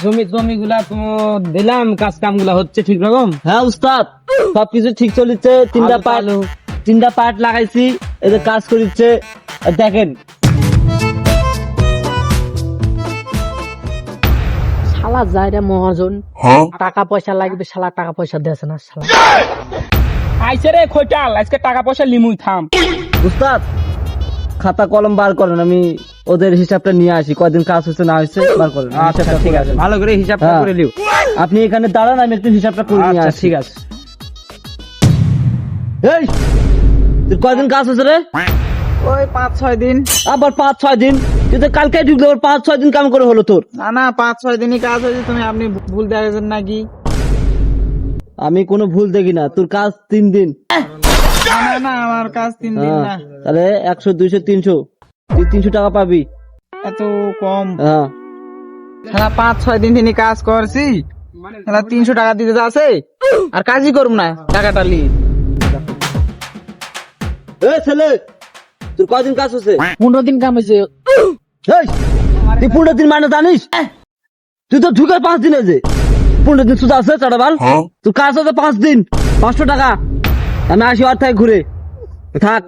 জমি গুলা তো দিলাম, কাজ কাম গুলা হচ্ছে ঠিক রকম? হ্যাঁ উস্তাদ, সবকিছু ঠিক চলিচ্ছে। তিনটা পার্ট লাগাইছি, এদের কাজ করিচ্ছে। দেখেন শালা যাইরা মহাজন, টাকা পয়সা লাগবে, শালা টাকা পয়সা দিয়েছে না শালা। আইছে রে খোটাল, আজকে টাকা পয়সা লিমুই থাম। উস্তাদ, খাতা কলম বার করেন, আমি ওদের হিসাবটা নিয়ে আসি, কয়দিন কাজ হচ্ছে না হচ্ছে বার করেন। আচ্ছা হিসাবটা ঠিক করে আছে, আসেন। ভালো করে হিসাবটা হ্যাঁ। করে লিও। আপনি এখানে দাঁড়ান, আমি একটু হিসাবটা করে নিয়ে আচ্ছা আসি। ঠিক আছে। এই, তোর কয়দিন কাজ হচ্ছে রে? ওই 5-6 দিন। আবার 5-6 দিন? তুই তো কালকে ঢুকলে, আবার 5-6 দিন কাম করে হলো তোর? না 5-6 দিনই কাজ হয়েছে, তুমি আপনি ভুল দেখেছেন নাকি? আমি কোনো ভুল দেখি না, তোর কাজ 3 দিন। না আমার কাজ 3 দিন না। তাহলে 100, 200, 300, তুই 300 টাকা পাবি। এত কম? হ্যাঁ। সারা 5-6 দিন তিনি কাজ করছি, সারা 300 টাকা দিতে যাচ্ছে, আর কাজই করব না, টাকাটা লি। এ ছেলে, তোর কয়দিন কাজ হচ্ছে? 15 দিন কাম হয়েছে। এই, তুই 15 দিন মানে জানিস? তুই তো ঢুকে 5 দিন হয়েছে, 15 দিন সুদা আছে চাটাবাল। তোর কাজ হচ্ছে 5 দিন, 500 টাকা। আমি আসি আর থেকে ঘুরে থাক।